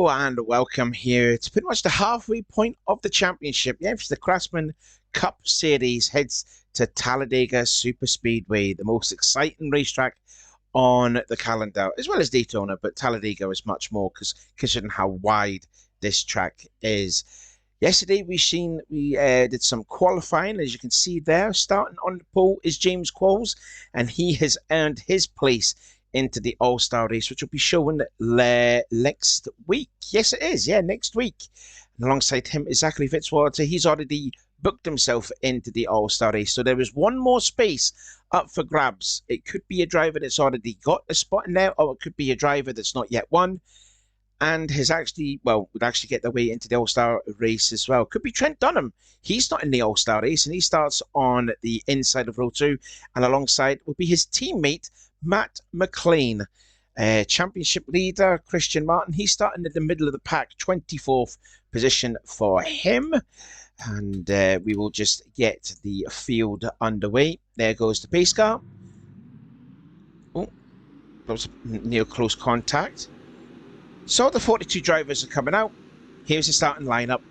Hello and welcome here. It's pretty much the halfway point of the championship. Yeah, the Craftsman Cup Series heads to Talladega Super Speedway, the most exciting racetrack on the calendar, as well as Daytona, but Talladega is much more because considering how wide this track is. Yesterday we did some qualifying, as you can see there. Starting on the pole is James Qualls, and he has earned his place into the All-Star race, which will be shown next week. Yes, it is. Yeah, next week. And alongside him is Zachary Fitzwater. He's already booked himself into the All-Star race. So there is one more space up for grabs. It could be a driver that's already got a spot in there, or it could be a driver that's not yet won and would actually get their way into the All-Star race as well. Could be Trent Dunham. He's not in the All-Star race, and he starts on the inside of row 2, and alongside will be his teammate, Matt McLean. Championship leader, Christian Martin. He's starting in the middle of the pack, 24th position for him. And we will just get the field underway. There goes the pace car. Oh, that was near close contact. So the 42 drivers are coming out. Here's the starting lineup.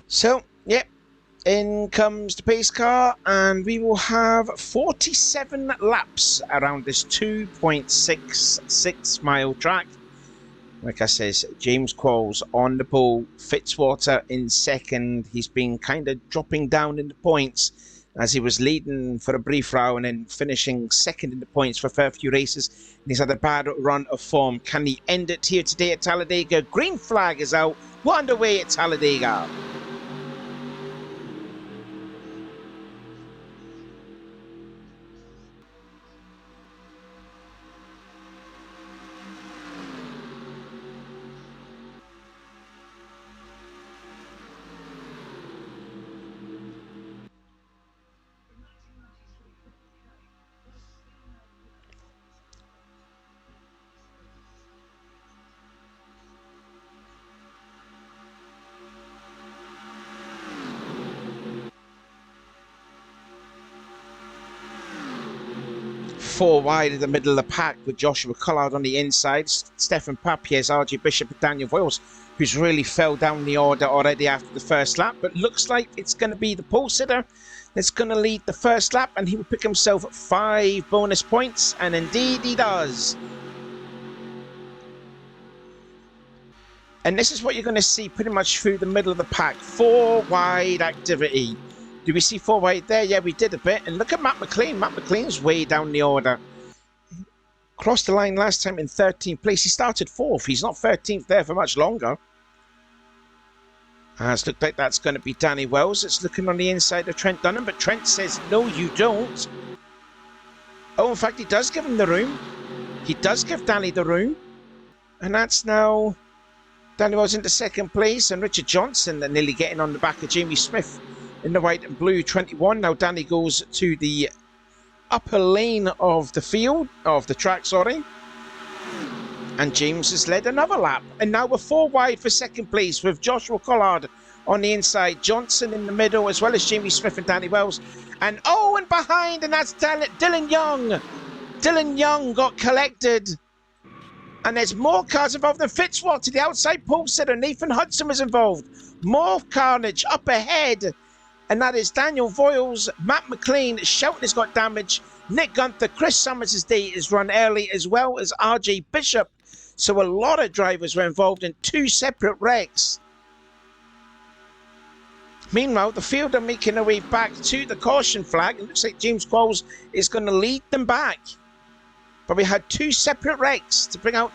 So, yeah, in comes the pace car, and we will have 47 laps around this 2.66 mile track. Like I says, James Qualls on the pole, Fitzwater in second. He's been kind of dropping down in the points as he was leading for a brief round and then finishing second in the points for a fair few races. And he's had a bad run of form. Can he end it here today at Talladega? Green flag is out. We're underway at Talladega. Four wide in the middle of the pack with Joshua Collard on the inside, Stefan Papies, RJ Bishop and Daniel Voiles, who's really fell down the order already after the first lap, but looks like it's going to be the pole sitter that's going to lead the first lap, and he will pick himself 5 bonus points, and indeed he does. And this is what you're going to see pretty much through the middle of the pack. 4 wide activity. Do we see 4 wide there? Yeah, we did a bit. And look at Matt McLean. Matt McLean's way down the order. Crossed the line last time in 13th place. He started 4th. He's not 13th there for much longer. It's looked like that's going to be Danny Wells. It's looking on the inside of Trent Dunham, but Trent says, no, you don't. Oh, in fact, he does give him the room. He does give Danny the room. And that's now Danny Wells into second place, and Richard Johnson nearly getting on the back of Jamie Smith in the white and blue 21. Now Danny goes to the upper lane of the field, of the track, sorry. And James has led another lap. And now we're 4 wide for second place with Joshua Collard on the inside, Johnson in the middle, as well as Jamie Smith and Danny Wells. And behind, and that's Dylan Young. Dylan Young got collected. And there's more cars involved than Fitzwater. The outside pole sitter, Nathan Hudson, was involved. More carnage up ahead. And that is Daniel Voiles, Matt McLean, Shelton has got damage, Nick Gunther, Chris Summers' day is run early, as well as RJ Bishop. So a lot of drivers were involved in 2 separate wrecks. Meanwhile, the field are making their way back to the caution flag. It looks like James Qualls is going to lead them back. But we had 2 separate wrecks to bring out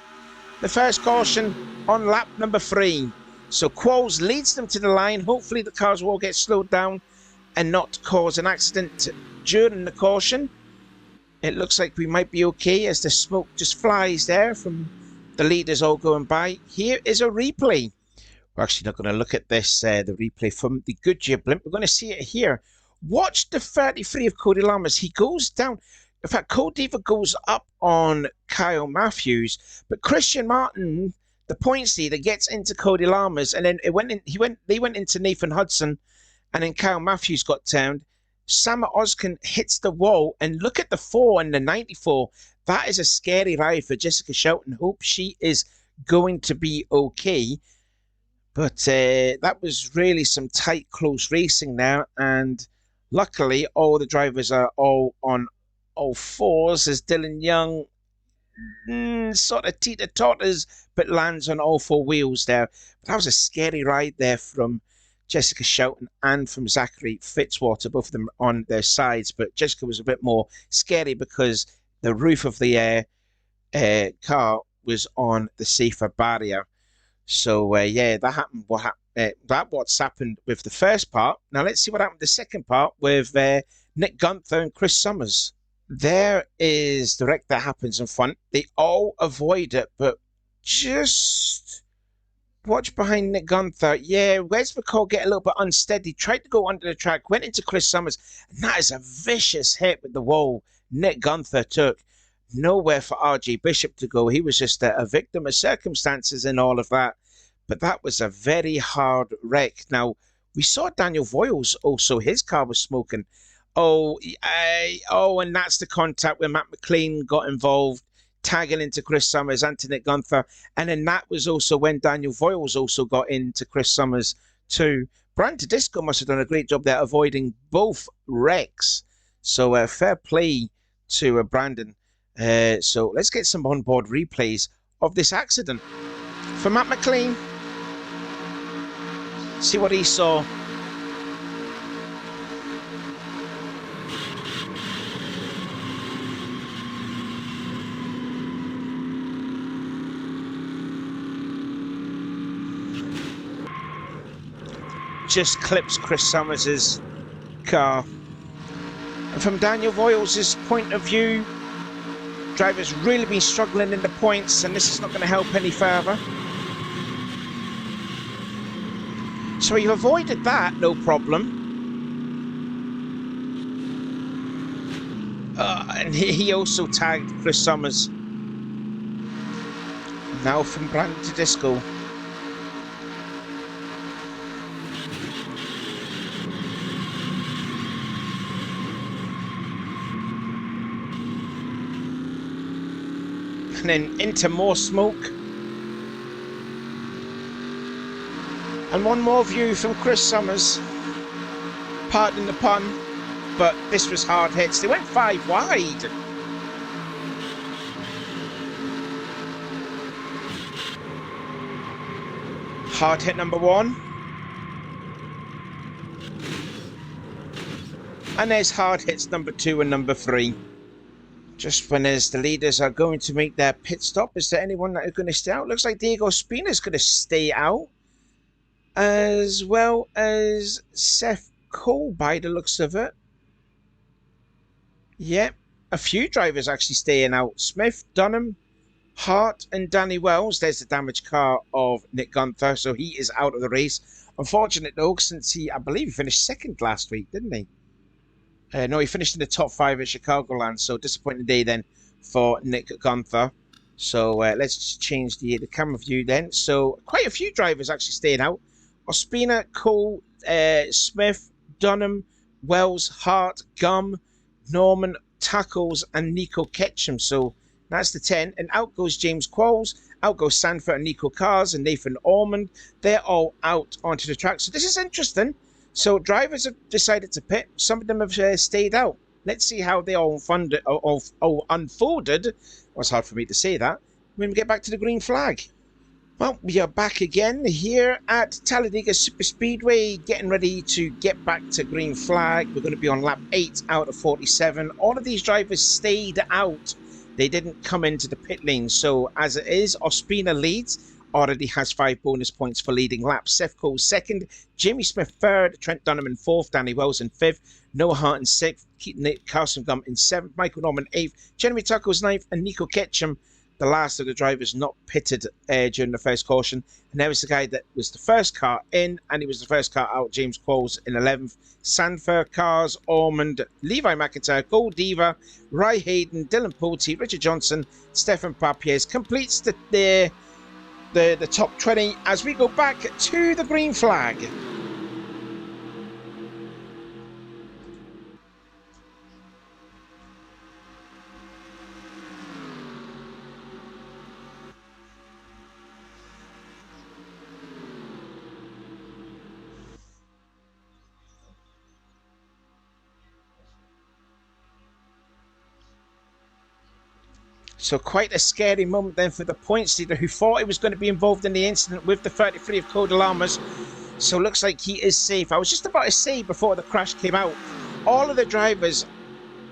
the first caution on lap number 3. So Qualls leads them to the line. Hopefully the cars will get slowed down and not cause an accident during the caution. It looks like we might be okay as the smoke just flies there from the leaders all going by. Here is a replay. We're actually not going to look at this, the replay from the Goodyear blimp. We're going to see it here. Watch the 33 of Cody Lammers. He goes down. In fact, Cody goes up on Kyle Matthews, but Christian Martin, the points leader, gets into Cody Lammers, and then they went into Nathan Hudson, and then Kyle Matthews got turned. Sam Oskin hits the wall, and look at the 4 and the 94. That is a scary ride for Jessica Shelton. Hope she is going to be okay. But that was really some tight, close racing there. And luckily, all the drivers are all on all 4s as Dylan Young sort of teeter-totters, but lands on all 4 wheels there. But that was a scary ride there from Jessica Shelton and from Zachary Fitzwater, both of them on their sides. But Jessica was a bit more scary because the roof of the car was on the safer barrier. So, yeah, that happened. What's happened with the first part. Now, let's see what happened the second part with Nick Gunther and Chris Summers. There is the wreck that happens in front. They all avoid it, but just watch behind Nick Gunther. Yeah, Wes McCall get a little bit unsteady. Tried to go under the track, went into Chris Summers. And that is a vicious hit with the wall Nick Gunther took. Nowhere for RJ Bishop to go. He was just a victim of circumstances and all of that. But that was a very hard wreck. Now, we saw Daniel Voiles also. His car was smoking. And that's the contact where Matt McLean got involved, tagging into Chris Summers and to Nick Gunther. And then that was also when Daniel Voiles also got into Chris Summers too. Brandon Disco must have done a great job there avoiding both wrecks. So fair play to Brandon. So let's get some onboard replays of this accident. For Matt McLean, see what he saw. Just clips Chris Summers' car. And from Daniel Voiles' point of view, driver's really been struggling in the points, and this is not going to help any further. So he avoided that, no problem. And he also tagged Chris Summers. Now from Brandon Disco. And then into more smoke. And one more view from Chris Summers. Pardon the pun, but this was hard hits. They went 5 wide. Hard hit number 1. And there's hard hits number 2 and number 3. Just when as the leaders are going to make their pit stop, is there anyone that is going to stay out? Looks like Diego Spina's going to stay out, as well as Seth Cole by the looks of it. Yep, a few drivers actually staying out. Smith, Dunham, Hart and Danny Wells. There's the damaged car of Nick Gunther, so he is out of the race. Unfortunate though, since I believe he finished second last week, didn't he? No, he finished in the top 5 at Chicagoland, so disappointing day then for Nick Gunther. So let's just change the camera view then. So quite a few drivers actually staying out. Ospina, Cole, Smith, Dunham, Wells, Hart, Gum, Norman, Tackles, and Nico Ketchum. So that's the 10. And out goes James Qualls, out goes Sanford and Nico Cars and Nathan Ormond. They're all out onto the track. So this is interesting. So drivers have decided to pit. Some of them have stayed out. Let's see how they all unfolded. It was hard for me to say that. when we get back to the green flag. Well, we are back again here at Talladega Superspeedway, getting ready to get back to green flag. We're going to be on lap 8 out of 47. All of these drivers stayed out. They didn't come into the pit lane. So as it is, Ospina leads. Already has 5 bonus points for leading laps. Seth Cole second, Jamie Smith third, Trent Dunham in fourth, Danny Wells in fifth, Noah Hart in sixth, Carson Gum in seventh, Michael Norman eighth, Jeremy Tucko's ninth, and Nico Ketchum, the last of the drivers not pitted during the first caution. And there was the guy that was the first car in, and he was the first car out, James Qualls in 11th. Sanford, Cars, Ormond, Levi McIntyre, Gold Diva, Ry Hayden, Dylan Pulte, Richard Johnson, Stefan Papiers completes the top 20 as we go back to the green flag. So quite a scary moment then for the points leader, who thought he was going to be involved in the incident with the 33 of Cody Lamas. So looks like he is safe. I was just about to say before the crash came out, all of the drivers,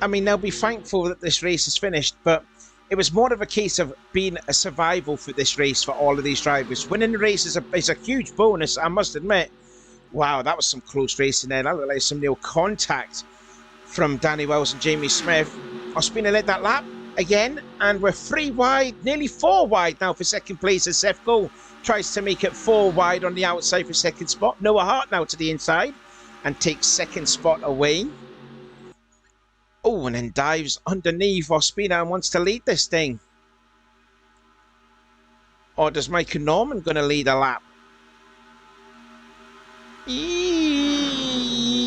I mean, they'll be thankful that this race is finished, but it was more of a case of being a survival for this race for all of these drivers. Winning the race is a huge bonus, I must admit. Wow, that was some close racing there. That looked like some real contact from Danny Wells and Jamie Smith. Ospina led that lap again, and we're 3 wide, nearly 4 wide now for second place as Seth Cole tries to make it 4 wide on the outside for second spot. Noah Hart now to the inside and takes second spot away. Oh, and then dives underneath Ospina and wants to lead this thing. Or does Michael Norman going to lead a lap?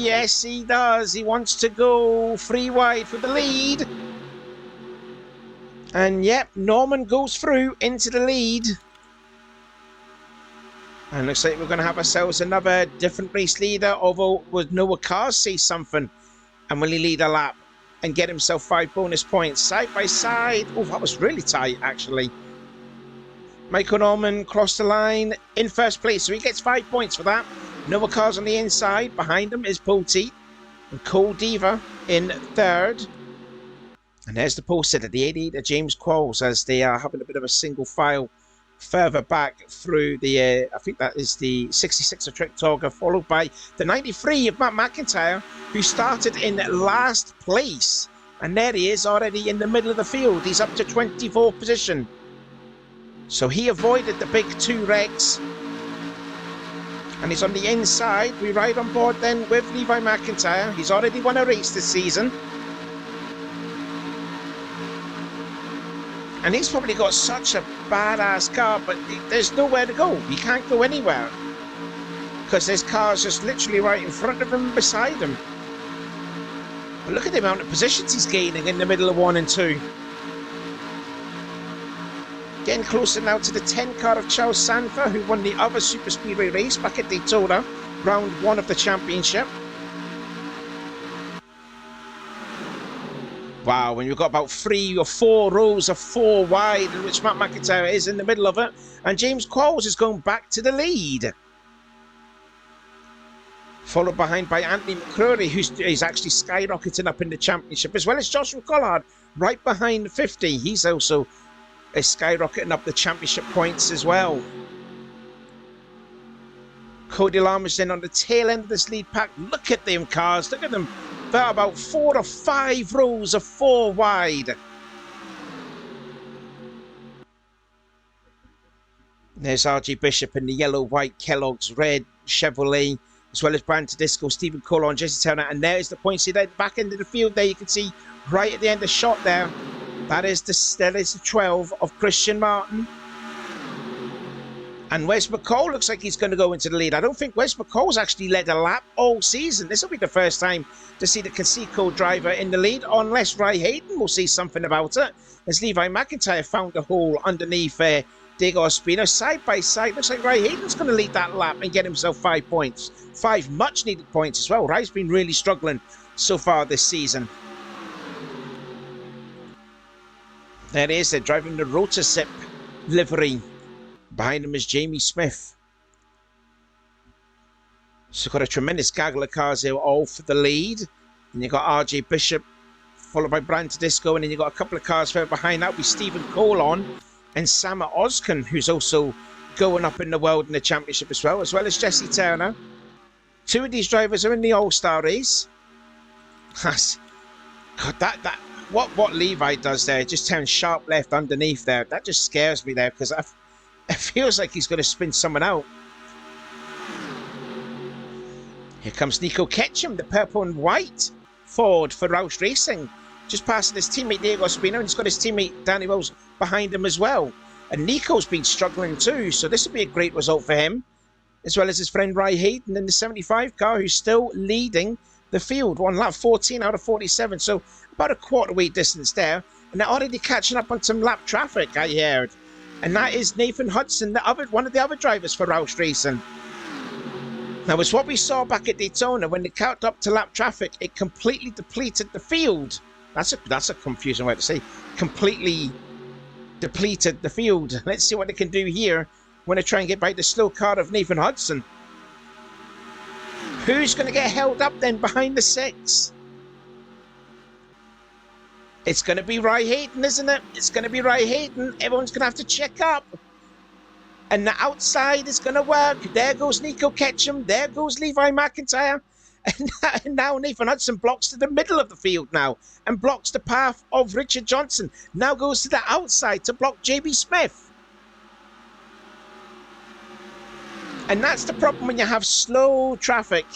Yes, he does. He wants to go 3 wide for the lead. And yep, Norman goes through into the lead. And looks like we're going to have ourselves another different race leader, although would Noah Cars say something? And will he lead a lap and get himself 5 bonus points? Side by side. Oh, that was really tight, actually. Michael Norman crossed the line in first place, so he gets 5 points for that. Noah Cars on the inside. Behind him is Pulte and Cole Diva in third. And there's the pole sitter, the 88 of James Qualls, as they are having a bit of a single file further back through the, I think that is the 66 of Trent Torga, followed by the 93 of Matt McIntyre, who started in last place. And there he is already in the middle of the field. He's up to 24th position. So he avoided the big 2 wrecks. And he's on the inside. We ride on board then with Levi McIntyre. He's already won a race this season. And he's probably got such a badass car, but there's nowhere to go. He can't go anywhere. Because there's cars just literally right in front of him and beside him. But look at the amount of positions he's gaining in the middle of 1 and 2. Getting closer now to the 10 car of Charles Sanford, who won the other Super Speedway race back at Daytona, round 1 of the championship. Wow, when you've got about 3 or 4 rows of 4 wide, in which Matt McIntyre is in the middle of it, and James Qualls is going back to the lead. Followed behind by Anthony McCrory, who's actually skyrocketing up in the championship, as well as Joshua Collard, right behind 50. He's also skyrocketing up the championship points as well. Cody Lamas then on the tail end of this lead pack. Look at them cars, look at them. They're about 4 or 5 rows of 4 wide. There's RJ Bishop in the yellow, white, Kellogg's red Chevrolet, as well as Brandon Tedesco, Stephen Colon, Jesse Turner, and there's the points at the back end of the field there. You can see right at the end of the shot there. That is the 12 of Christian Martin. And Wes McCall looks like he's going to go into the lead. I don't think Wes McCall's actually led a lap all season. This will be the first time to see the Conseco driver in the lead, unless Ry Hayden will see something about it. As Levi McIntyre found a hole underneath Diego Ospina. Side by side, looks like Ry Hayden's going to lead that lap and get himself 5 points. 5 much needed points as well. Ry's been really struggling so far this season. There it is, they're driving the Rotasip livery. Behind him is Jamie Smith. So got a tremendous gaggle of cars there, all for the lead. And you've got RJ Bishop, followed by Brian Tedesco, and then you've got a couple of cars further behind that with Stephen Cole on, and Sama Ozkan, who's also going up in the world in the championship as well as Jesse Turner. Two of these drivers are in the All-Star race. God, what Levi does there, just turns sharp left underneath there. That just scares me there, because it feels like he's going to spin someone out. Here comes Nico Ketchum, the purple and white Ford for Roush Racing. Just passing his teammate Diego Espino, and he's got his teammate Danny Wells behind him as well. And Nico's been struggling too, so this will be a great result for him, as well as his friend Ry Hayden in the 75 car, who's still leading the field. One lap 14 out of 47, so about a quarter-way distance there. And they're already catching up on some lap traffic, I heard. And that is Nathan Hudson, one of the other drivers for Roush Racing. Now, it's what we saw back at Daytona. When they caught up to lap traffic, it completely depleted the field. That's a confusing way to say. Completely depleted the field. Let's see what they can do here when they try and get by the slow car of Nathan Hudson. Who's going to get held up then behind the 6? It's going to be Ry Hayden, isn't it? It's going to be Ry Hayden. Everyone's going to have to check up. And the outside is going to work. There goes Nico Ketchum. There goes Levi McIntyre. And now Nathan Hudson blocks to the middle of the field now and blocks the path of Richard Johnson. Now goes to the outside to block JB Smith. And that's the problem when you have slow traffic.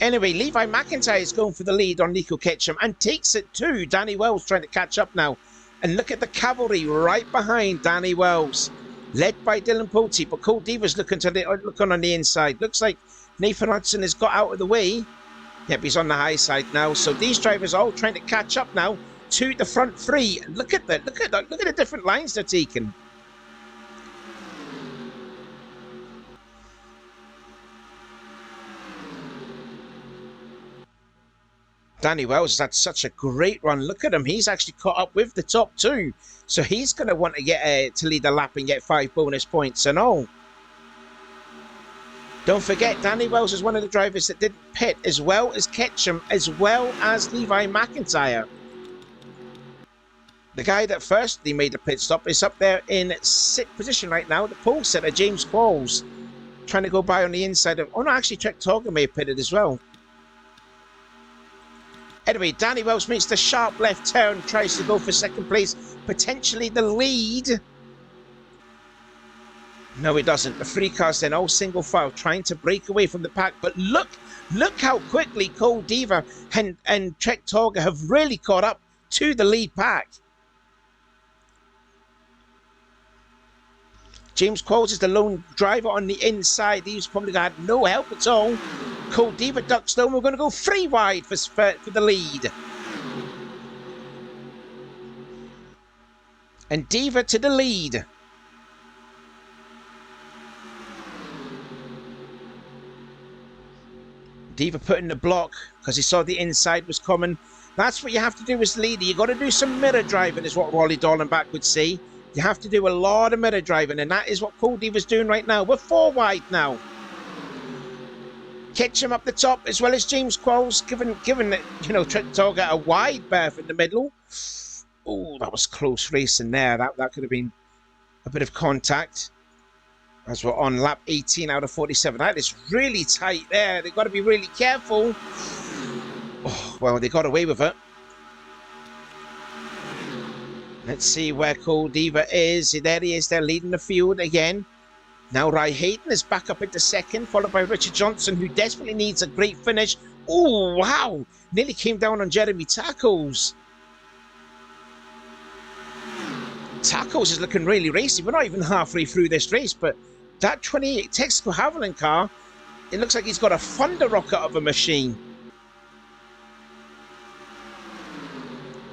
Anyway, Levi McIntyre is going for the lead on Nico Ketchum and takes it too. Danny Wells trying to catch up now. And look at the cavalry right behind Danny Wells, led by Dylan Pote. But Cole Deaver's looking on the inside. Looks like Nathan Hudson has got out of the way. Yep, he's on the high side now. So these drivers are all trying to catch up now to the front three. Look at that. Look at the different lines they're taking. Danny Wells has had such a great run. Look at him. He's actually caught up with the top two. So he's going to want to get to lead the lap and get 5 bonus points and all. Don't forget, Danny Wells is one of the drivers that didn't pit, as well as Ketchum, as well as Levi McIntyre. The guy that firstly made the pit stop is up there in 6th position right now. The pole setter, James Qualls, trying to go by on the inside of... Oh no, actually, Trek Torga may have pitted as well. Anyway, Danny Wells makes the sharp left turn, tries to go for 2nd place, potentially the lead. No, it doesn't. The 3 cars then all single file, trying to break away from the pack. But look how quickly Cole Deaver and Trek Torga have really caught up to the lead pack. James Qualls is the lone driver on the inside. He's probably got no help at all. Cole Deaver ducks though. We're going to go 3 wide for the lead. And Deaver to the lead. Deaver put in the block because he saw the inside was coming. That's what you have to do as leader. You got to do some mirror driving, is what Wally Dallenbach would say. You have to do a lot of mirror driving, and that is what Cole Deaver's doing right now. We're 4 wide now. Ketchum up the top, as well as James Qualls, given Trent Torga a wide berth in the middle. Oh, that was close racing there. That could have been a bit of contact. As we're on lap 18 out of 47. That is really tight there. They've got to be really careful. Oh, well, they got away with it. Let's see where Cole Deaver is. There he is. They're leading the field again. Now Ry Hayden is back up into 2nd, followed by Richard Johnson, who desperately needs a great finish. Oh, wow. Nearly came down on Jeremy Tackles. Tackles is looking really racy. We're not even halfway through this race, but that 28 Texaco Havoline car, it looks like he's got a thunder rocket of a machine.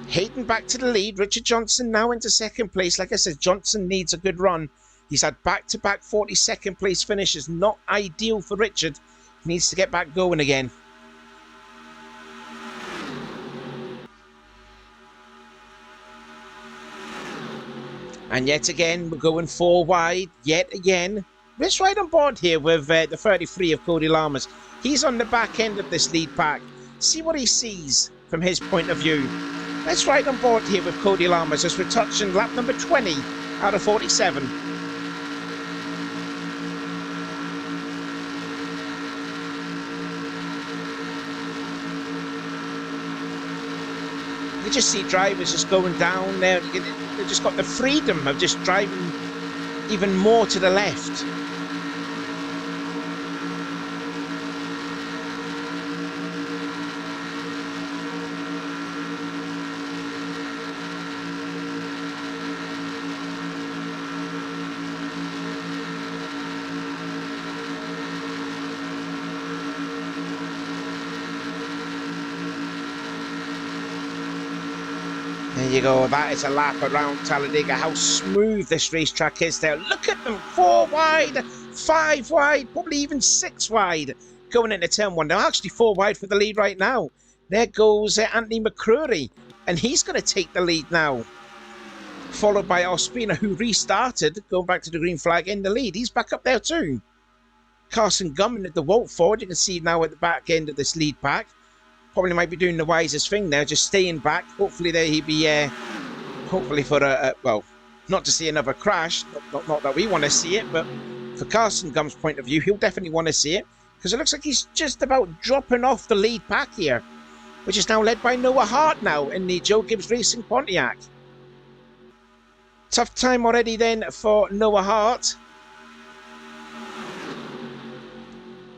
Hayden back to the lead. Richard Johnson now into 2nd place. Like I said, Johnson needs a good run. He's had back-to-back 42nd place finishes. Not ideal for Richard. He needs to get back going again. And yet again, we're going 4 wide, yet again. Let's ride on board here with the 33 of Cody Lamas. He's on the back end of this lead pack. See what he sees from his point of view. Let's ride on board here with Cody Lamas as we're touching lap number 20 out of 47. You just see drivers just going down there. They've just got the freedom of just driving even more to the left. There you go, that is a lap around Talladega. How smooth this racetrack is there. Look at them, 4 wide, 5 wide, probably even 6 wide going into turn 1. They're actually 4 wide for the lead right now. There goes Anthony McCrory, and he's going to take the lead now. Followed by Ospina, who restarted, going back to the green flag in the lead. He's back up there too. Carson Gummin at the Walt Ford, you can see now at the back end of this lead pack. Probably might be doing the wisest thing there, just staying back. Hopefully there he'll be, hopefully for well, not to see another crash. Not that we want to see it, but for Carson Gum's point of view, he'll definitely want to see it. Because it looks like he's just about dropping off the lead pack here, which is now led by Noah Hart now in the Joe Gibbs Racing Pontiac. Tough time already then for Noah Hart.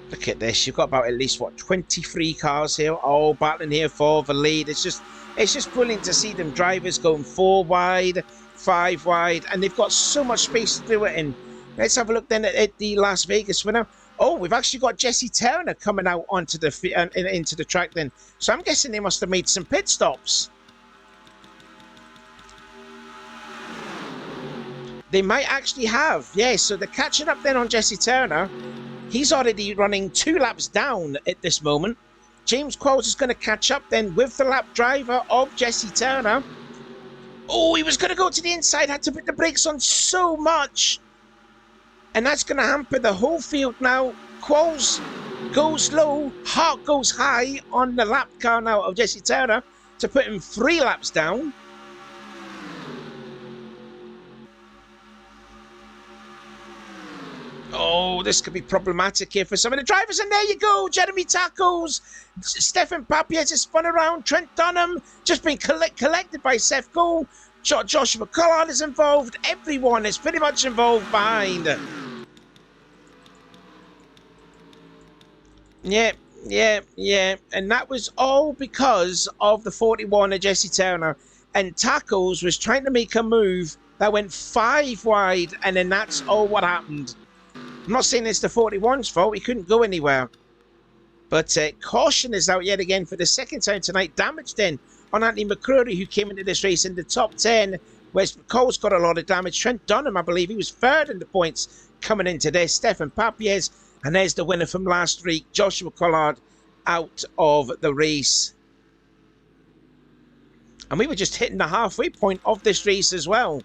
Look at this, you've got about at least, what, 23 cars here, all battling here for the lead. It's just brilliant to see them drivers going 4 wide, 5 wide, and they've got so much space to do it in. Let's have a look then at the Las Vegas winner. Oh, we've actually got Jesse Turner coming out onto the into the track then. So I'm guessing they must have made some pit stops. They might actually have, yes. So they're catching up then on Jesse Turner. He's already running 2 laps down at this moment. James Qualls is going to catch up then with the lap driver of Jesse Turner. Oh, he was going to go to the inside, had to put the brakes on so much. And that's going to hamper the whole field now. Qualls goes low, Hart goes high on the lap car now of Jesse Turner to put him 3 laps down. Oh, this could be problematic here for some of the drivers. And there you go, Jeremy Tacos. Stefan Papier just spun around. Trent Dunham just been collected by Seth Cole. Joshua Collard is involved. Everyone is pretty much involved behind. Yeah. And that was all because of the 41 of Jesse Turner. And Tacos was trying to make a move that went 5 wide. And then that's all what happened. I'm not saying it's the 41's fault. He couldn't go anywhere. But caution is out yet again for the second time tonight. Damage then on Anthony McCrory, who came into this race in the top 10. Whereas Cole's got a lot of damage. Trent Dunham, I believe, he was 3rd in the points coming into this. Stefan Papies. And there's the winner from last week, Joshua Collard, out of the race. And we were just hitting the halfway point of this race as well.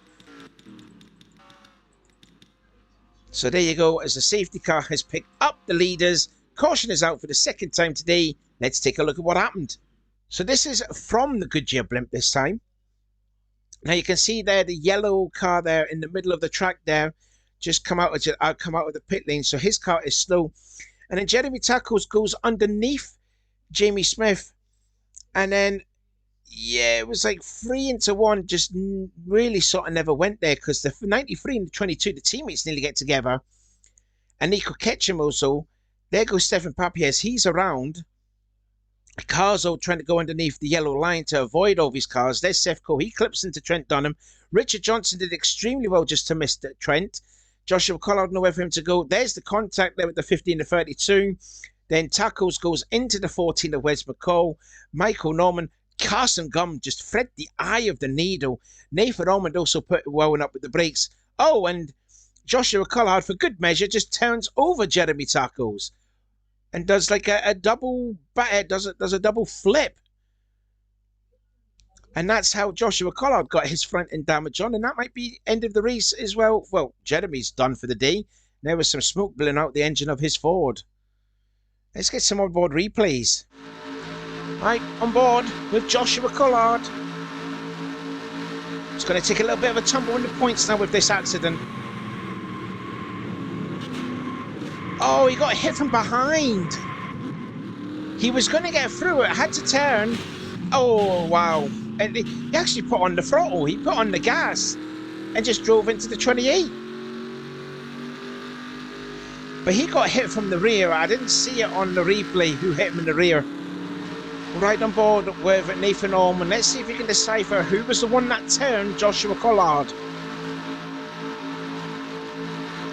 So there you go, as the safety car has picked up the leaders. Caution is out for the second time today. Let's take a look at what happened. So this is from the Goodyear blimp this time. Now you can see there the yellow car there in the middle of the track there. Just come out of the pit lane. So his car is slow. And then Jeremy Tacos goes underneath Jamie Smith. And then, yeah, it was like 3 into 1. Just really sort of never went there because the 93 and the 22, the teammates nearly get together. And Nico Ketchum also. There goes Stefan Papies. He's around. Carzo trying to go underneath the yellow line to avoid all these cars. There's Seth Cole. He clips into Trent Dunham. Richard Johnson did extremely well just to miss Trent. Joshua Collard, nowhere for him to go. There's the contact there with the 15 to 32. Then Tacos goes into the 14 of Wes McCall. Michael Norman. Carson Gum just thread the eye of the needle. Nathan Ormond also put well up with the brakes. Oh, and Joshua Collard, for good measure, just turns over Jeremy Tacos and does like a double, does a double flip. And that's how Joshua Collard got his front end damage on, and that might be end of the race as well. Well, Jeremy's done for the day. There was some smoke blowing out the engine of his Ford. Let's get some onboard replays. Right, on board with Joshua Collard. It's going to take a little bit of a tumble in the points now with this accident. Oh, he got hit from behind. He was going to get through it, had to turn. Oh, wow. And he actually put on the throttle. He put on the gas and just drove into the 28. But he got hit from the rear. I didn't see it on the replay who hit him in the rear. Right on board with Nathan Orman. Let's see if we can decipher who was the one that turned Joshua Collard.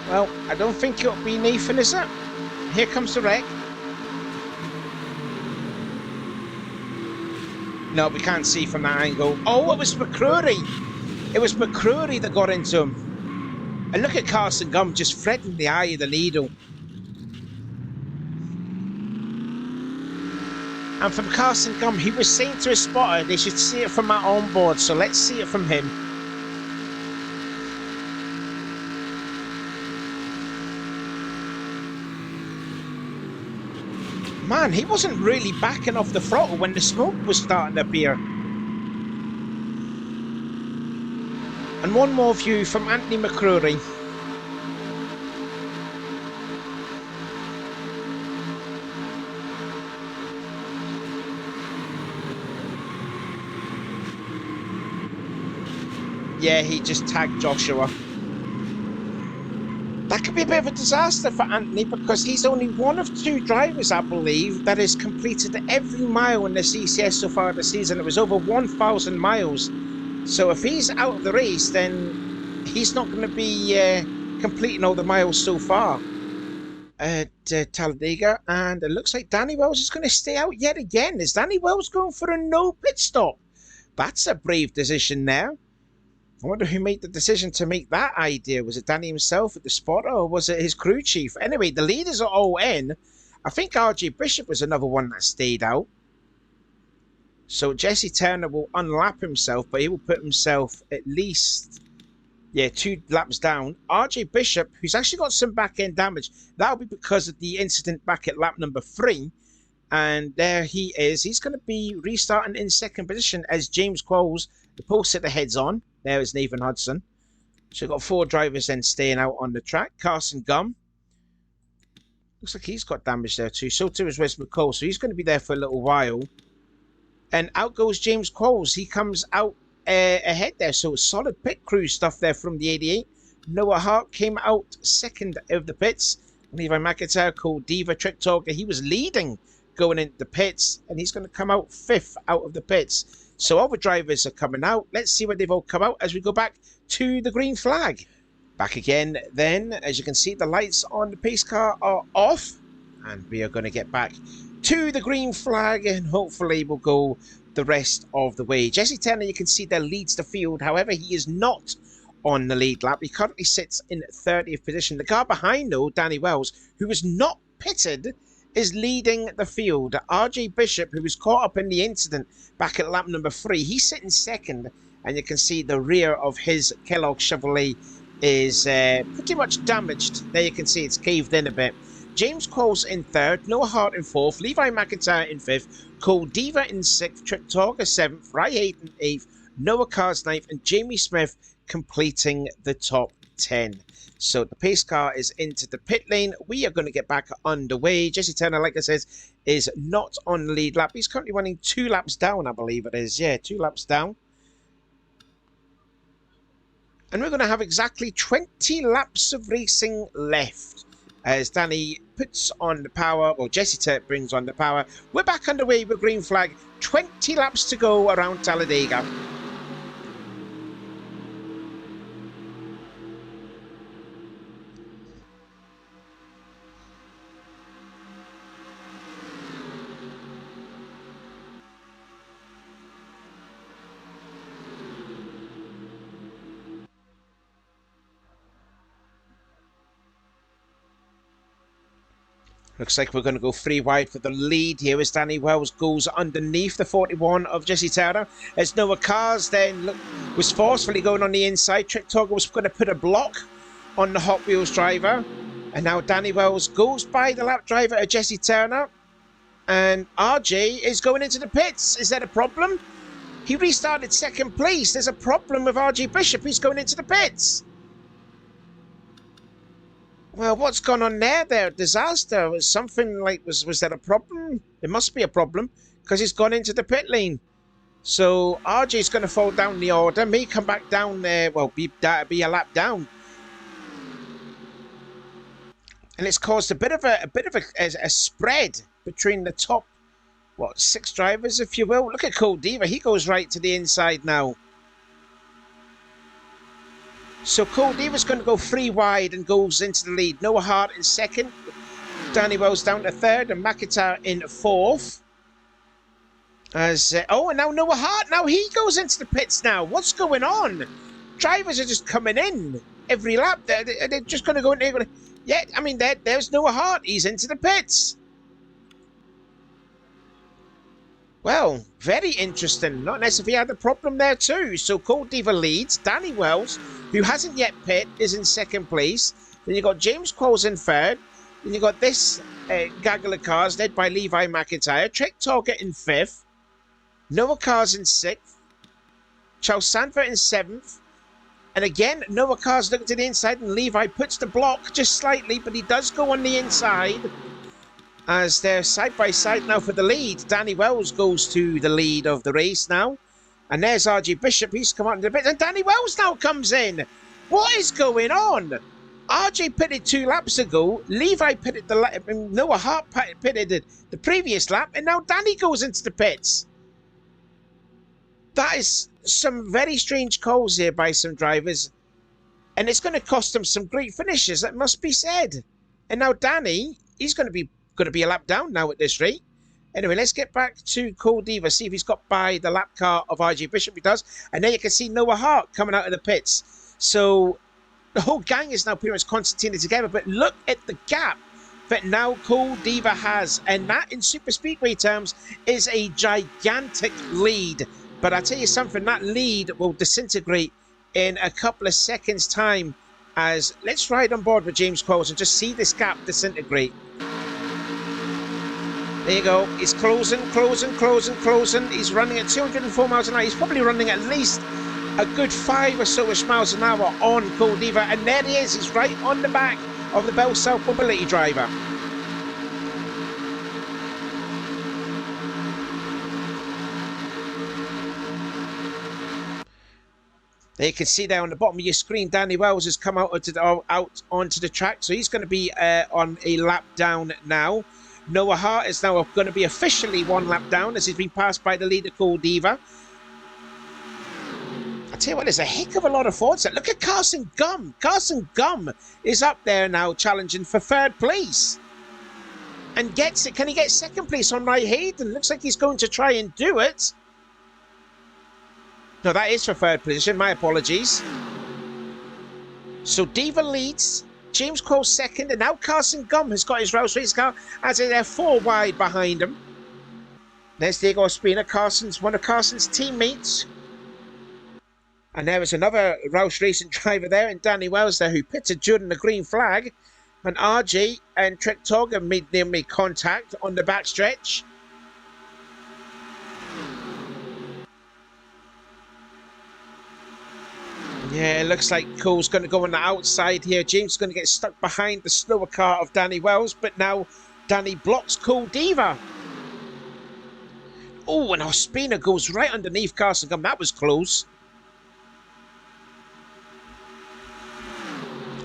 Well, I don't think it'll be Nathan, is it? Here comes the wreck. No, we can't see from that angle. Oh, it was McCrory. It was McCrory that got into him. And look at Carson Gum just threading the eye of the needle. And from Carson Gum, he was saying to his spotter they should see it from our onboard. So let's see it from him. Man, he wasn't really backing off the throttle when the smoke was starting to appear. And one more view from Anthony McCrory. Yeah, he just tagged Joshua. That could be a bit of a disaster for Anthony because he's only one of two drivers, I believe, that has completed every mile in the CCS so far this season. It was over 1,000 miles. So if he's out of the race, then he's not going to be completing all the miles so far at Talladega. And it looks like Danny Wells is going to stay out yet again. Is Danny Wells going for a no pit stop? That's a brave decision there. I wonder who made the decision to make that idea. Was it Danny himself at the spotter, or was it his crew chief? Anyway, the leaders are all in. I think RJ Bishop was another one that stayed out. So Jesse Turner will unlap himself, but he will put himself at least, 2 laps down. RJ Bishop, who's actually got some back-end damage, that'll be because of the incident back at lap number 3. And there he is. He's going to be restarting in second position as James Qualls, the pole sitter, heads on. There is Nathan Hudson. So we've got 4 drivers then staying out on the track. Carson Gum. Looks like he's got damage there too. So too is Wes McCall. So he's going to be there for a little while. And out goes James Qualls. He comes out ahead there. So solid pit crew stuff there from the 88. Noah Hart came out second of the pits. Levi McIntyre called Diva Trick Talker. He was leading going into the pits. And he's going to come out 5th out of the pits. So all the drivers are coming out. Let's see where they've all come out as we go back to the green flag. Back again then. As you can see, the lights on the pace car are off. And we are going to get back to the green flag. And hopefully we'll go the rest of the way. Jesse Turner, you can see there, leads the field. However, he is not on the lead lap. He currently sits in 30th position. The car behind, though, Danny Wells, who was not pitted, is leading the field. RJ Bishop, who was caught up in the incident back at lap number 3, he's sitting second, and you can see the rear of his Kellogg Chevrolet is pretty much damaged. There you can see it's caved in a bit. James Qualls in 3rd, Noah Hart in 4th, Levi McIntyre in 5th, Cole Diva in 6th, Trick Talker 7th, Ry Hayden 8th, Noah Cars 9th, and Jamie Smith completing the top 10. So the pace car is into the pit lane. We are going to get back underway. Jesse Turner, like I said, is not on the lead lap. He's currently running 2 laps down, I believe it is. Yeah, 2 laps down. And we're going to have exactly 20 laps of racing left as Danny puts on the power, or Jesse Turner brings on the power. We're back underway with green flag. 20 laps to go around Talladega. Looks like we're going to go 3 wide for the lead here as Danny Wells goes underneath the 41 of Jesse Turner. As Noah Cars then was forcefully going on the inside. Trick Togger was going to put a block on the Hot Wheels driver. And now Danny Wells goes by the lap driver of Jesse Turner. And RJ is going into the pits. Is that a problem? He restarted second place. There's a problem with RJ Bishop. He's going into the pits. Well, what's gone on there? There, disaster. Was something like, was that a problem? There must be a problem because he's gone into the pit lane. So RJ's going to fall down the order. May come back down there. Well, be a lap down. And it's caused a bit of a spread between the top, 6 drivers, if you will. Look at Cold Diva. He goes right to the inside now. So Cold Diva's going to go 3 wide and goes into the lead. Noah Hart in second. Danny Wells down to third. And McIntyre in fourth. And now Noah Hart. Now he goes into the pits now. What's going on? Drivers are just coming in every lap. They're just going to go in. Yeah, I mean, there's Noah Hart. He's into the pits. Well, very interesting. Not necessarily had a problem there too. So Cold Diva leads. Danny Wells, who hasn't yet pit, is in second place. Then you've got James Qualls in third. Then you've got this gaggle of cars led by Levi McIntyre. Trick Target in fifth. Noah Cars in sixth. Charles Sanford in seventh. And again, Noah Cars looking to the inside and Levi puts the block just slightly, but he does go on the inside. As they're side by side now for the lead. Danny Wells goes to the lead of the race now. And there's RJ Bishop. He's come out in the pit. And Danny Wells now comes in. What is going on? RJ pitted 2 laps ago. Levi pitted Noah Hart pitted the previous lap. And now Danny goes into the pits. That is some very strange calls here by some drivers. And it's going to cost them some great finishes. That must be said. And now Danny, he's going to be a lap down now at this rate. Anyway, let's get back to Cold Diva, see if he's got by the lap car of RJ Bishop. He does. And then you can see Noah Hart coming out of the pits. So the whole gang is now pretty much concertinaed together. But look at the gap that now Cold Diva has. And that, in super speedway terms, is a gigantic lead. But I tell you something, that lead will disintegrate in a couple of seconds' time. As let's ride on board with James Qualls and just see this gap disintegrate. There you go. He's closing. He's running at 204 miles an hour. He's probably running at least a good 5 or so miles an hour on Cold Diva. And there he is. He's right on the back of the Bell South Mobility driver. There you can see there on the bottom of your screen, Danny Wells has come out onto the track. So he's going to be on a lap down now. Noah Hart is now going to be officially 1 lap down as he's been passed by the leader, Cold Diva. I tell you what, there's a heck of a lot of Fords. Look at Carson Gum. Carson Gum is up there now challenging for 3rd place. And gets it. Can he get 2nd place on Rye Hayden? Looks like he's going to try and do it. No, that is for 3rd position. My apologies. So Diva leads. James Qualls 2nd, and now Carson Gum has got his Roush Racing car as they're 4 wide behind him. There's Diego Ospina, one of Carson's teammates. And there is another Roush Racing driver there, and Danny Wells there, who pitted during the green flag. And RJ and Trick Togger made contact on the backstretch. Yeah, it looks like Cole's going to go on the outside here. James is going to get stuck behind the slower car of Danny Wells, but now Danny blocks Cold Diva. Oh, and Ospina goes right underneath Carson Gum. That was close.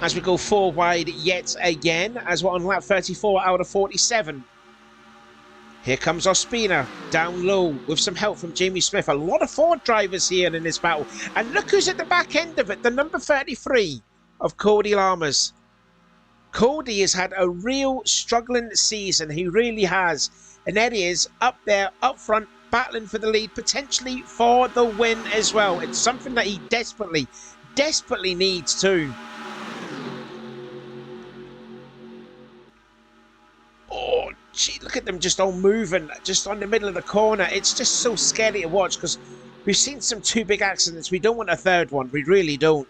As we go 4 wide yet again, as we're on lap 34 out of 47. Here comes Ospina, down low, with some help from Jamie Smith. A lot of Ford drivers here in this battle. And look who's at the back end of it, the number 33 of Cody Lammers. Cody has had a real struggling season. He really has. And there he is, up there, up front, battling for the lead, potentially for the win as well. It's something that he desperately needs too. Gee, look at them just all moving, just on the middle of the corner. It's just so scary to watch because we've seen some two big accidents. We don't want a third one. We really don't.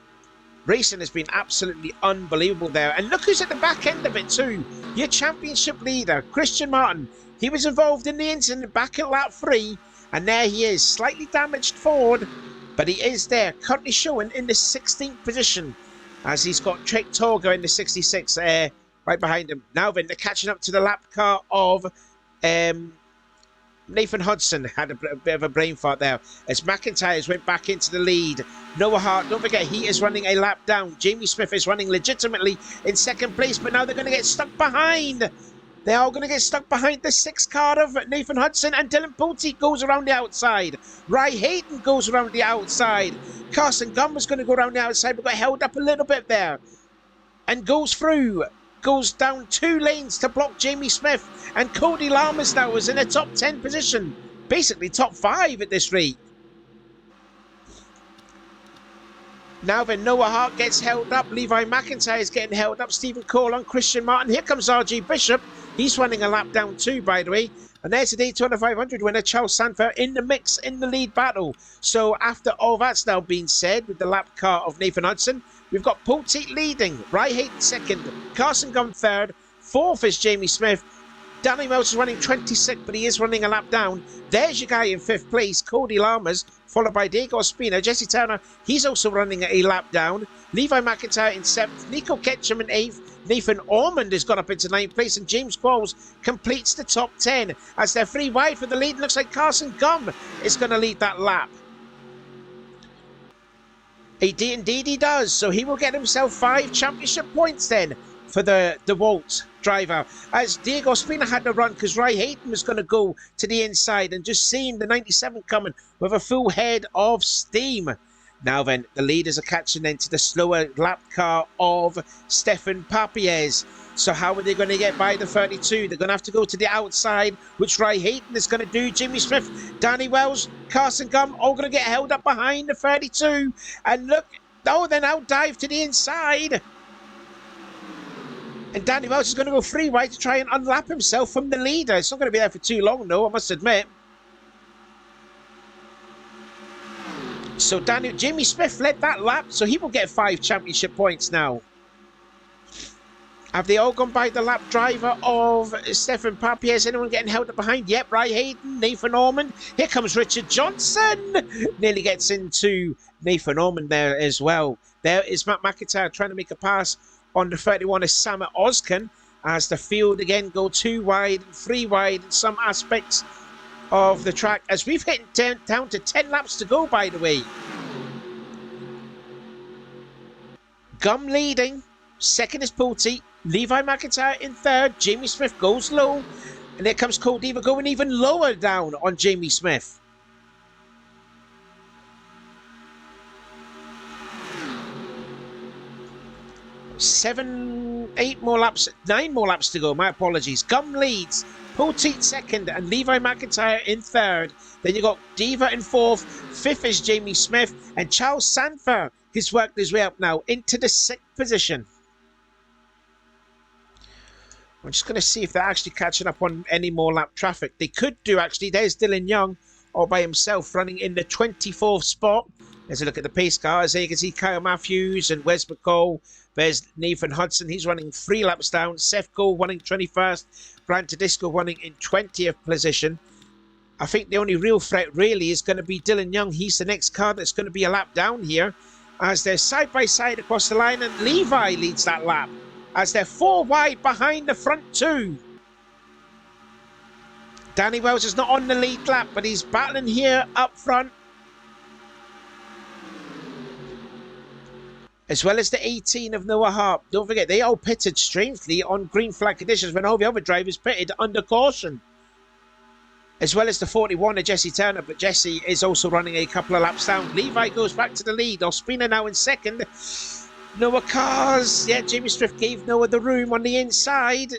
Racing has been absolutely unbelievable there. And look who's at the back end of it too. Your championship leader, Christian Martin. He was involved in the incident back at lap 3. And there he is, slightly damaged forward. But he is there, currently showing in the 16th position. As he's got Talladega in the 66 right behind him. Now then, they're catching up to the lap car of Nathan Hudson. Had a bit of a brain fart there. As McIntyre's went back into the lead. Noah Hart, don't forget, he is running a lap down. Jamie Smith is running legitimately in second place, but now they're going to get stuck behind. They are going to get stuck behind the 6 car of Nathan Hudson, and Dylan Pulte goes around the outside. Ry Hayden goes around the outside. Carson Gunn was going to go around the outside, but got held up a little bit there. And goes through. Goes down 2 lanes to block Jamie Smith. And Cody Lammers now is in a top 10 position. Basically top 5 at this rate. Now then, Noah Hart gets held up. Levi McIntyre is getting held up. Stephen Cole on Christian Martin. Here comes RG Bishop. He's running a lap down too, by the way. And there's the Daytona 500 winner, Charles Sanfer, in the mix, in the lead battle. So after all that's now been said with the lap car of Nathan Hudson, we've got Pulte leading, Ry Hayden second, Carson Gunn third, fourth is Jamie Smith. Danny Wells is running 26th, but he is running a lap down. There's your guy in 5th place, Cody Lammers, followed by Diego Ospina. Jesse Turner, he's also running a lap down. Levi McIntyre in 7th, Nico Ketchum in 8th. Nathan Ormond has got up into 9th place, and James Qualls completes the top 10 as they're 3 wide for the lead. Looks like Carson Gunn is going to lead that lap. Indeed he does, so he will get himself 5 championship points then for the Walt driver. As Diego Ospina had to run because Ry Hayden was going to go to the inside, and just seeing the 97 coming with a full head of steam. Now then, the leaders are catching into the slower lap car of Stefan Papiez. So how are they going to get by the 32? They're going to have to go to the outside, which Ry Hayden is going to do. Jimmy Smith, Danny Wells, Carson Gunn, all going to get held up behind the 32. And look, oh, they now dive to the inside. And Danny Wells is going to go 3 wide to try and unlap himself from the leader. It's not going to be there for too long, though, I must admit. So Jamie Smith led that lap, so he will get 5 championship points now. Have they all gone by the lap driver of Stefan Papiez? Anyone getting held up behind? Yep, Ry Hayden, Nathan Ormond. Here comes Richard Johnson. Nearly gets into Nathan Ormond there as well. There is Matt McIntyre trying to make a pass on the 31 is Sam Oskin, as the field again go 2 wide and 3 wide in some aspects of the track, as we've hit down to 10 laps to go, by the way. Gum leading, second is Pulte, Levi McIntyre in 3rd, Jamie Smith goes low, and there comes Cole Diva going even lower down on Jamie Smith. Eight more laps, 9 more laps to go, my apologies. Gum leads, Pulte 2nd and Levi McIntyre in 3rd. Then you got Diva in 4th, 5th is Jamie Smith, and Charles Sanfer has worked his way up now into the 6th position. I'm just going to see if they're actually catching up on any more lap traffic. They could do, actually. There's Dylan Young all by himself running in the 24th spot. There's a look at the pace cars. There you can see Kyle Matthews and Wes McCall. There's Nathan Hudson. He's running 3 laps down. Seth Cole running 21st. Grant Tedesco running in 20th position. I think the only real threat really is going to be Dylan Young. He's the next car that's going to be a lap down here, as they're side by side across the line, and Levi leads that lap as they're 4 wide behind the front 2. Danny Wells is not on the lead lap, but he's battling here up front, as well as the 18 of Noah Hart. Don't forget, they all pitted strangely on green flag conditions when all the other drivers pitted under caution. As well as the 41 of Jesse Turner, but Jesse is also running a couple of laps down. Levi goes back to the lead. Ospina now in 2nd. Noah cars. Yeah, Jamie Smith gave Noah the room on the inside.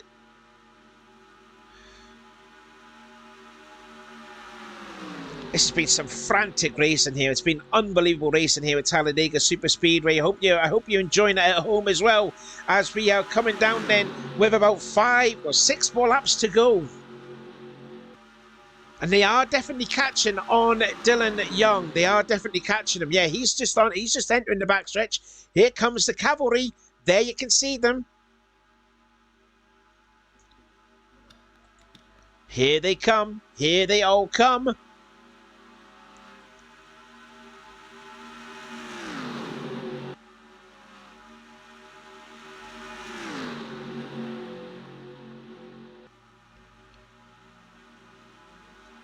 This has been some frantic racing here. It's been unbelievable racing here at Talladega Super Speedway. I hope you're enjoying it at home as well, as we are coming down then with about 5 or 6 more laps to go. And they are definitely catching on Dylan Young. They are definitely catching him. Yeah, he's just entering the backstretch. Here comes the cavalry. There you can see them. Here they come. Here they all come.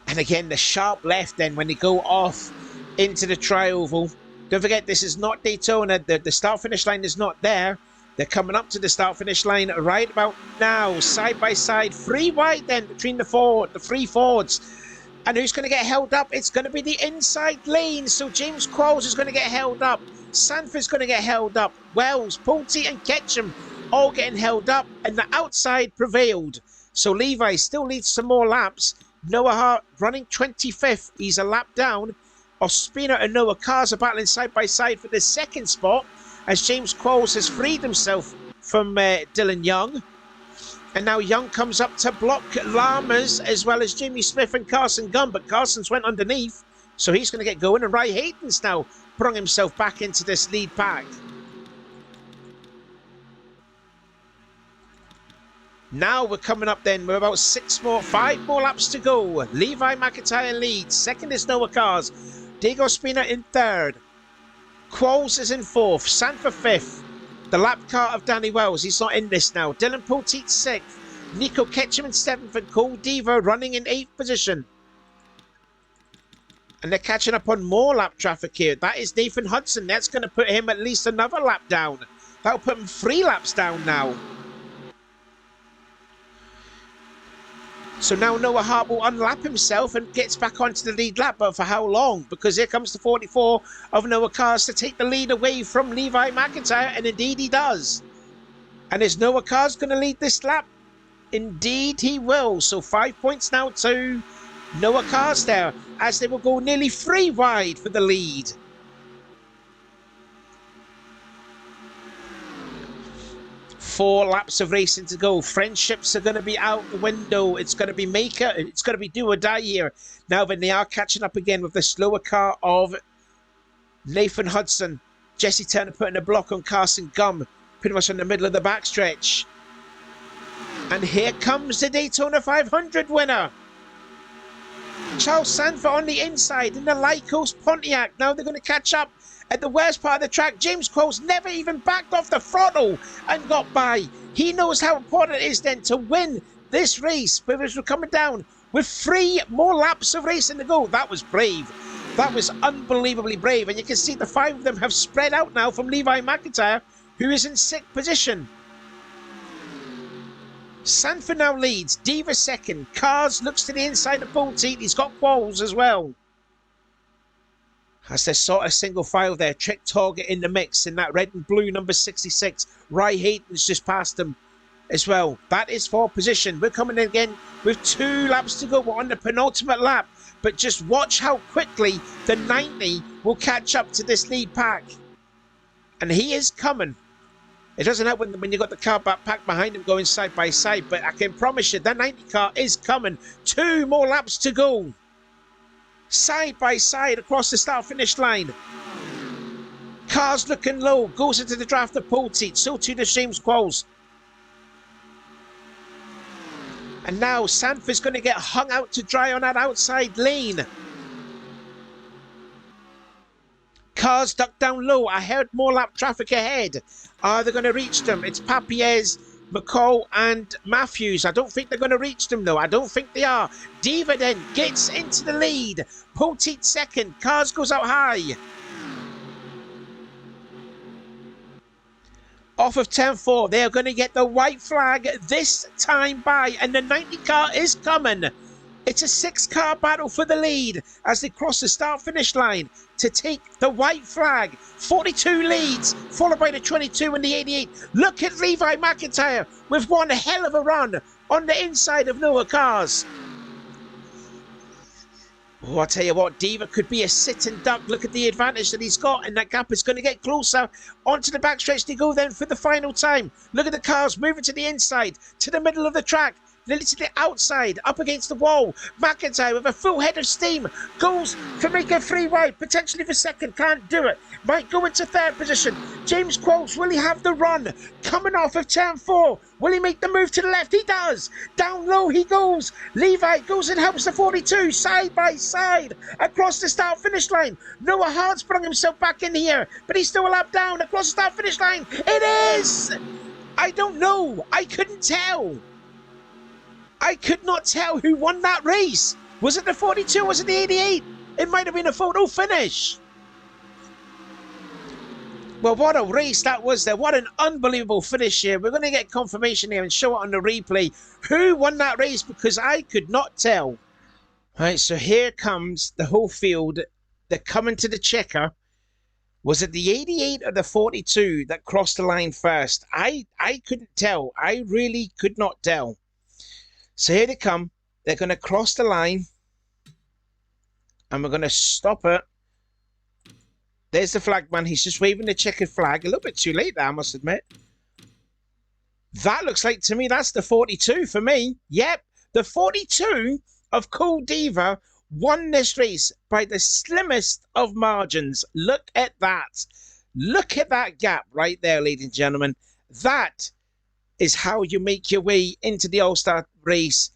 And again, the sharp left then when they go off into the tri-oval. Don't forget, this is not Daytona. The start-finish line is not there. They're coming up to the start-finish line right about now, side by side. Three wide then between the three Fords. And who's going to get held up? It's going to be the inside lane. So James Qualls is going to get held up. Sanford's going to get held up. Wells, Pulte and Ketchum all getting held up. And the outside prevailed. So Levi still needs some more laps. Noah Hart running 25th. He's a lap down. Ospina and Noah Cars are battling side by side for the second spot as James Qualls has freed himself from Dylan Young. And now Young comes up to block Lamas as well as Jimmy Smith and Carson Gunn. But Carson's went underneath, so he's going to get going. And Ray Hayden's now brought himself back into this lead pack. Now we're coming up then. We're about 5 more laps to go. Levi McIntyre leads. Second is Noah Cars. Diego Spina in third. Qualls is in fourth. Sanford fifth. The lap car of Danny Wells. He's not in this now. Dylan Poteet sixth. Nico Ketchum in seventh. And Cole Diva running in eighth position. And they're catching up on more lap traffic here. That is Nathan Hudson. That's going to put him at least another lap down. That'll put him 3 laps down now. So now Noah Hart will unlap himself and gets back onto the lead lap, but for how long? Because here comes the 44 of Noah Cars to take the lead away from Levi McIntyre, and indeed he does. And is Noah Cars going to lead this lap? Indeed he will. So 5 points now to Noah Cars there, as they will go nearly 3 wide for the lead. Four laps of racing to go. Friendships are going to be out the window. It's going to be it's going to be do or die here. Now then, they are catching up again with the slower car of Nathan Hudson. Jesse Turner putting a block on Carson Gum, pretty much in the middle of the backstretch. And here comes the Daytona 500 winner. Charles Sanford on the inside in the Lycos Pontiac. Now they're going to catch up. At the worst part of the track, James Qualls never even backed off the throttle and got by. He knows how important it is then to win this race. But as we're coming down with 3 more laps of racing to go, that was brave. That was unbelievably brave. And you can see the 5 of them have spread out now from Levi McIntyre, who is in 6th position. Sanford now leads. Diva second. Cars looks to the inside of Poteet. He's got Qualls as well. As they sort of single file there, Trick Target in the mix in that red and blue number 66. Ray Hayden's just passed them as well. That is for position. We're coming in again with 2 laps to go. We're on the penultimate lap. But just watch how quickly the 90 will catch up to this lead pack. And he is coming. It doesn't help when you've got the car pack behind him going side by side. But I can promise you, that 90 car is coming. 2 more laps to go. Side by side across the start-finish line. Cars looking low. Goes into the draft of Poteet. So too does James Qualls. And now Sanford's going to get hung out to dry on that outside lane. Cars ducked down low. I heard more lap traffic ahead. Are they going to reach them? It's Papiez, McCall and Matthews. I don't think they're going to reach them though. I don't think they are. Diva then gets into the lead. Poteet second. Cars goes out high. Off of 10-4. They are going to get the white flag this time by. And the 90 car is coming. It's a 6-car battle for the lead as they cross the start-finish line to take the white flag. 42 leads, followed by the 22 and the 88. Look at Levi McIntyre with one hell of a run on the inside of Noah Cars. Oh, I'll tell you what, Diva could be a sit and duck. Look at the advantage that he's got, and that gap is going to get closer. Onto the backstretch they go then for the final time. Look at the cars moving to the inside, to the middle of the track. nearly to the outside, up against the wall. McIntyre with a full head of steam goes for making 3 wide, potentially for second, can't do it. Might go into third position. James Qualls, will he have the run? Coming off of turn 4, will he make the move to the left? He does. Down low he goes. Levi goes and helps the 42 side by side across the start finish line. Noah Hart's brought himself back in here, but he's still a lap down across the start finish line. It is. I don't know. I couldn't tell. I could not tell who won that race. Was it the 42? Was it the 88? It might have been a photo finish. Well, what a race that was there. What an unbelievable finish here. We're going to get confirmation here and show it on the replay. Who won that race? Because I could not tell. All right, so here comes the whole field. They're coming to the checker. Was it the 88 or the 42 that crossed the line first? I couldn't tell. I really could not tell. So here they come. They're going to cross the line. And we're going to stop it. There's the flagman. He's just waving the checkered flag. A little bit too late there, I must admit. That looks like, to me, that's the 42 for me. Yep, the 42 of Cool Diva won this race by the slimmest of margins. Look at that. Look at that gap right there, ladies and gentlemen. That is how you make your way into the All-Star race.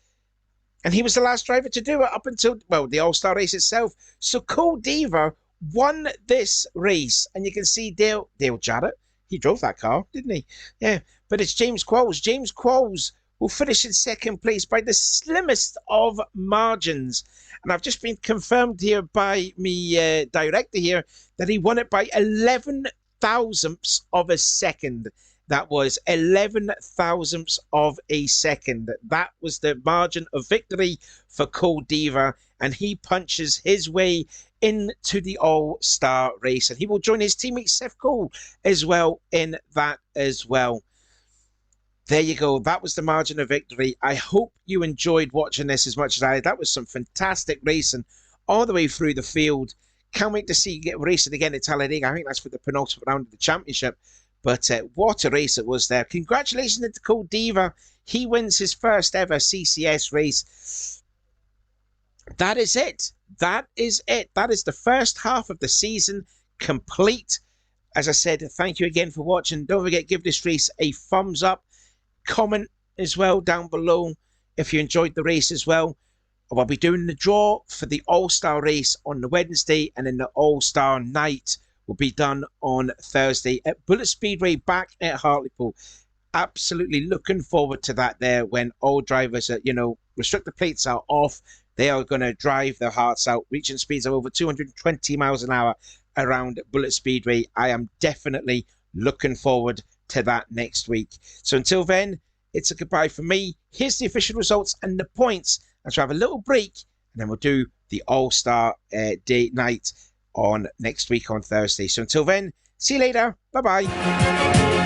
And he was the last driver to do it up until, well, the All-Star race itself. So Cool Diva won this race, and you can see Dale Jarrett. He drove that car, didn't he? Yeah, but it's James Qualls. James Qualls will finish in second place by the slimmest of margins. And I've just been confirmed here by me director here that he won it by 11 thousandths of a second. That was 11 thousandths of a second. That was the margin of victory for Cool Diva, and he punches his way into the All-Star race, and he will join his teammate Seth Cole as well in that as well. There you go. That was the margin of victory. I hope you enjoyed watching this as much as I did. That was some fantastic racing all the way through the field. Can't wait to see you get racing again at Talladega. I think that's for the penultimate round of the championship. But what a race it was there. Congratulations to Cool Diva. He wins his first ever CCS race. That is it. That is it. That is the first half of the season complete. As I said, thank you again for watching. Don't forget, give this race a thumbs up. Comment as well down below if you enjoyed the race as well. I'll be doing the draw for the All-Star race on the Wednesday, and then the All-Star night will be done on Thursday at Bullet Speedway back at Hartlepool. Absolutely looking forward to that there, when all drivers are, restrictor plates are off. They are going to drive their hearts out, reaching speeds of over 220 miles an hour around Bullet Speedway. I am definitely looking forward to that next week. So until then, it's a goodbye from me. Here's the official results and the points. Let's have a little break, and then we'll do the All-Star day night on next week on Thursday. So until then, see you later. Bye-bye.